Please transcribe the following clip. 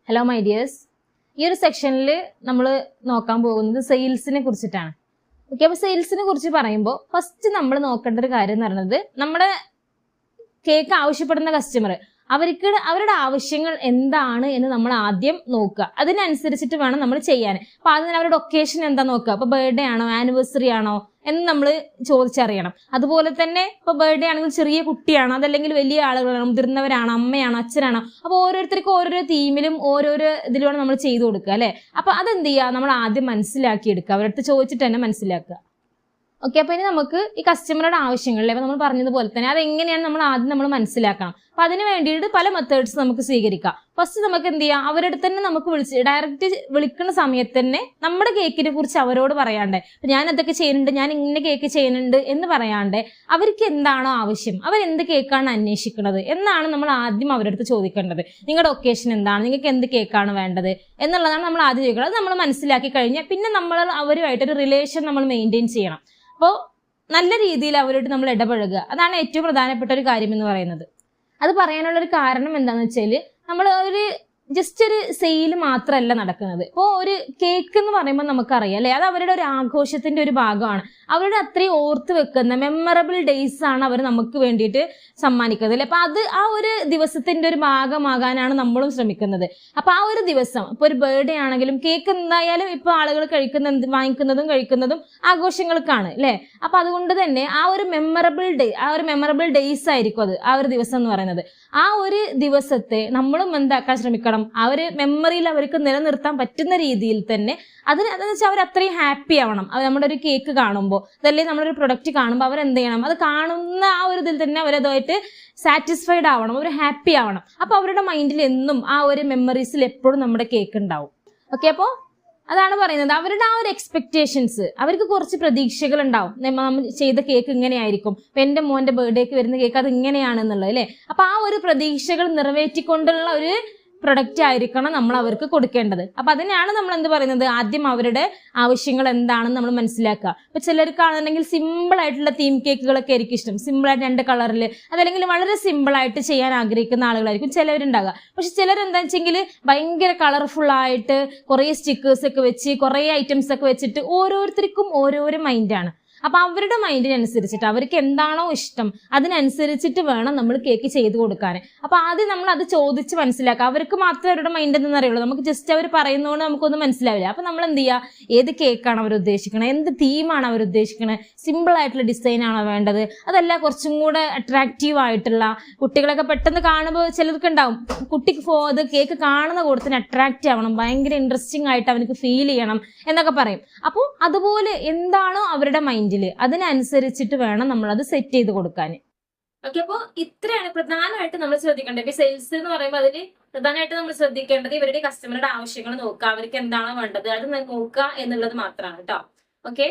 Hello my dears, ഈ ഒരു സെക്ഷനിൽ നമ്മൾ നോക്കാൻ പോകുന്നത് സെയിൽസിനെ കുറിച്ചിട്ടാണ്. ഓക്കെ, അപ്പോൾ സെയിൽസിനെ കുറിച്ച് പറയുമ്പോൾ ഫസ്റ്റ് നമ്മൾ നോക്കേണ്ട ഒരു കാര്യം എന്ന് പറയുന്നത്, നമ്മുടെ കേക്ക് ആവശ്യപ്പെടുന്ന കസ്റ്റമർ അവരുടെ ആവശ്യങ്ങൾ എന്താണ് എന്ന് നമ്മൾ ആദ്യം നോക്കുക. അതിനനുസരിച്ചിട്ട് വേണം നമ്മൾ ചെയ്യാൻ. അപ്പോൾ ആദ്യം അവരുടെ ഒക്കേഷൻ എന്താ നോക്കുക. അപ്പോൾ ബർത്ത്ഡേ ആണോ ആനിവേഴ്സറി ആണോ എന്ന് നമ്മൾ ചോദിച്ചറിയണം. അതുപോലെ തന്നെ ഇപ്പോൾ ബർത്ത്ഡേ ആണെങ്കിൽ ചെറിയ കുട്ടിയാണോ അതല്ലെങ്കിൽ വലിയ ആളുകളാണോ, മുതിർന്നവരാണോ, അമ്മയാണോ, അച്ഛനാണോ. അപ്പോൾ ഓരോരുത്തർക്കും ഓരോരോ തീമിലും ഓരോരോ ഇതിലൂടെ നമ്മൾ ചെയ്തു കൊടുക്കുക അല്ലേ. അപ്പോൾ അതെന്ത് ചെയ്യുക, നമ്മൾ ആദ്യം മനസ്സിലാക്കിയെടുക്കുക, അവരുടെ അടുത്ത് ചോദിച്ചിട്ട് തന്നെ മനസ്സിലാക്കുക. ഓക്കെ, അപ്പോൾ ഇനി നമുക്ക് ഈ കസ്റ്റമറുടെ ആവശ്യങ്ങളിലെ നമ്മൾ പറഞ്ഞതുപോലെ തന്നെ അതെങ്ങനെയാണ് നമ്മൾ മനസ്സിലാക്കണം. അപ്പൊ അതിന് വേണ്ടിയിട്ട് പല മെത്തേഡ്സ് നമുക്ക് സ്വീകരിക്കാം. ഫസ്റ്റ് നമുക്ക് എന്ത് ചെയ്യാം, അവരുടെ തന്നെ നമുക്ക് ഡയറക്റ്റ് വിളിക്കുന്ന സമയത്ത് തന്നെ നമ്മുടെ കേക്കിനെ കുറിച്ച് അവരോട് പറയാണ്ടേ, ഞാൻ അതൊക്കെ ചെയ്യുന്നുണ്ട്, ഞാൻ ഇങ്ങനെ കേക്ക് ചെയ്യുന്നുണ്ട് എന്ന് പറയാണ്ടേ, അവർക്ക് എന്താണോ ആവശ്യം, അവരെന്ത് കേക്കാണ് അന്വേഷിക്കുന്നത് എന്നാണ് നമ്മൾ ആദ്യം അവരുടെ അടുത്ത് ചോദിക്കേണ്ടത്. നിങ്ങളുടെ ഒക്കേഷൻ എന്താണ്, നിങ്ങൾക്ക് എന്ത് കേക്കാണ് വേണ്ടത് എന്നുള്ളതാണ് നമ്മൾ ആദ്യം ചോദിക്കുന്നത്. അത് നമ്മൾ മനസ്സിലാക്കി കഴിഞ്ഞാൽ പിന്നെ നമ്മൾ അവരുമായിട്ടൊരു റിലേഷൻ നമ്മൾ മെയിൻറ്റെയിൻ ചെയ്യണം. അപ്പോൾ നല്ല രീതിയിൽ അവരോട് നമ്മൾ ഇടപഴകുക, അതാണ് ഏറ്റവും പ്രധാനപ്പെട്ട ഒരു കാര്യം എന്ന് പറയുന്നത്. അത് പറയാനുള്ള ഒരു കാരണം എന്താണെന്ന് വെച്ചാൽ, നമ്മൾ ജസ്റ്റ് ഒരു സെയിൽ മാത്രമല്ല നടക്കുന്നത്. ഇപ്പോൾ ഒരു കേക്ക് എന്ന് പറയുമ്പോൾ നമുക്കറിയാം അല്ലേ, അത് അവരുടെ ഒരു ആഘോഷത്തിന്റെ ഒരു ഭാഗമാണ്. അവരുടെ അത്രയും ഓർത്ത് വെക്കുന്ന മെമ്മറബിൾ ഡേയ്സ് ആണ് അവർ നമുക്ക് വേണ്ടിയിട്ട് സമ്മാനിക്കുന്നത് അല്ലേ. അപ്പൊ അത് ആ ഒരു ദിവസത്തിന്റെ ഒരു ഭാഗമാകാനാണ് നമ്മളും ശ്രമിക്കുന്നത്. അപ്പൊ ആ ഒരു ദിവസം ഇപ്പൊ ഒരു ബർത്ത്ഡേ ആണെങ്കിലും കേക്ക് എന്തായാലും ഇപ്പൊ ആളുകൾ വാങ്ങിക്കുന്നതും കഴിക്കുന്നതും ആഘോഷങ്ങൾക്കാണ് അല്ലേ. അപ്പൊ അതുകൊണ്ട് തന്നെ ആ ഒരു മെമ്മറബിൾ ഡേയ്സ് ആയിരിക്കും അത്, ആ ഒരു ദിവസം എന്ന് പറയുന്നത്. ആ ഒരു ദിവസത്തെ നമ്മളും എന്താക്കാൻ ശ്രമിക്കണം, ആ ഒരു മെമ്മറിയിൽ അവർക്ക് നിലനിർത്താൻ പറ്റുന്ന രീതിയിൽ തന്നെ അതെന്ന് വെച്ചാൽ അവർ അത്രയും ഹാപ്പി ആവണം. നമ്മുടെ ഒരു കേക്ക് കാണുമ്പോൾ, അതല്ലെങ്കിൽ നമ്മുടെ ഒരു പ്രൊഡക്റ്റ് കാണുമ്പോൾ അവരെന്ത് ചെയ്യണം, അത് കാണുന്ന ആ ഒരു ഇതിൽ തന്നെ അവരതുമായിട്ട് സാറ്റിസ്ഫൈഡ് ആവണം, അവർ ഹാപ്പി ആവണം. അപ്പൊ അവരുടെ മൈൻഡിൽ എന്നും ആ ഒരു മെമ്മറീസിൽ എപ്പോഴും നമ്മുടെ കേക്ക് ഉണ്ടാവും. ഓക്കെ, അപ്പോൾ അതാണ് പറയുന്നത്, അവരുടെ ആ ഒരു എക്സ്പെക്ടേഷൻസ്, അവർക്ക് കുറച്ച് പ്രതീക്ഷകൾ ഉണ്ടാവും. നമ്മൾ ചെയ്ത കേക്ക് ഇങ്ങനെയായിരിക്കും, ഇപ്പൊ എന്റെ മോന്റെ ബർത്ത്ഡേക്ക് വരുന്ന കേക്ക് അത് ഇങ്ങനെയാണെന്നുള്ളത് അല്ലേ. അപ്പൊ ആ ഒരു പ്രതീക്ഷകൾ നിറവേറ്റിക്കൊണ്ടുള്ള ഒരു പ്രൊഡക്റ്റ് ആയിരിക്കണം നമ്മൾ അവർക്ക് കൊടുക്കേണ്ടത്. അപ്പൊ അതിനാണ് നമ്മൾ എന്ത് പറയുന്നത്, ആദ്യം അവരുടെ ആവശ്യങ്ങൾ എന്താണെന്ന് നമ്മൾ മനസ്സിലാക്കുക. ഇപ്പൊ ചിലർക്കാണെന്നുണ്ടെങ്കിൽ സിമ്പിൾ ആയിട്ടുള്ള തീം കേക്കുകളൊക്കെ ആയിരിക്കും ഇഷ്ടം, സിമ്പിൾ ആയിട്ട് 2 കളറിൽ, അതല്ലെങ്കിൽ വളരെ സിമ്പിൾ ആയിട്ട് ചെയ്യാൻ ആഗ്രഹിക്കുന്ന ആളുകളായിരിക്കും ചിലവരുണ്ടാകുക. പക്ഷെ ചിലരെന്താ വെച്ചെങ്കിൽ ഭയങ്കര കളർഫുൾ ആയിട്ട് കുറെ സ്റ്റിക്കേഴ്സ് ഒക്കെ വെച്ച് കുറെ ഐറ്റംസ് ഒക്കെ വെച്ചിട്ട് ഓരോരുത്തർക്കും ഓരോരോ മൈൻഡാണ്. അപ്പൊ അവരുടെ മൈൻഡിനനുസരിച്ചിട്ട് അവർക്ക് എന്താണോ ഇഷ്ടം അതിനനുസരിച്ചിട്ട് വേണം നമ്മൾ കേക്ക് ചെയ്ത് കൊടുക്കാൻ. അപ്പൊ ആദ്യം നമ്മൾ അത് ചോദിച്ച് മനസ്സിലാക്കുക. അവർക്ക് മാത്രമേ അവരുടെ മൈൻഡ് എന്തെന്ന് അറിയുള്ളൂ, നമുക്ക് ജസ്റ്റ് അവർ പറയുന്നതുകൊണ്ട് നമുക്കൊന്നും മനസ്സിലാവില്ല. അപ്പൊ നമ്മൾ എന്ത് ചെയ്യുക, ഏത് കേക്കാണ് അവർ ഉദ്ദേശിക്കണത്, എന്ത് തീമാണ് അവർ ഉദ്ദേശിക്കണത്, സിമ്പിൾ ആയിട്ടുള്ള ഡിസൈൻ ആണോ വേണ്ടത്, അതല്ല കുറച്ചും കൂടെ അട്രാക്റ്റീവ് ആയിട്ടുള്ള, കുട്ടികളൊക്കെ പെട്ടെന്ന് കാണുമ്പോൾ ചിലർക്ക് ഉണ്ടാവും, കുട്ടിക്ക് അത് കേക്ക് കാണുന്ന കൂട്ടത്തിന് അട്രാക്റ്റ് ആവണം, ഭയങ്കര ഇൻട്രസ്റ്റിംഗ് ആയിട്ട് അവനക്ക് ഫീൽ ചെയ്യണം എന്നൊക്കെ പറയും. അപ്പോൾ അതുപോലെ എന്താണോ അവരുടെ മൈൻഡ് അതിനനുസരിച്ചിട്ട് വേണം നമ്മൾ അത് സെറ്റ് ചെയ്ത് കൊടുക്കാൻ. ഓക്കെ, അപ്പോൾ ഇത്രയാണ് പ്രധാനമായിട്ട് നമ്മൾ ശ്രദ്ധിക്കേണ്ടത്. സെയിൽസ് എന്ന് പറയുമ്പോൾ അതിൽ പ്രധാനമായിട്ട് നമ്മൾ ശ്രദ്ധിക്കേണ്ടത് ഇവരുടെ കസ്റ്റമറുടെ ആവശ്യങ്ങൾ നോക്കുക, അവർക്ക് എന്താണോ വേണ്ടത് അത് നോക്കുക എന്നുള്ളത് മാത്രമാണ് കേട്ടോ. ഓക്കെ.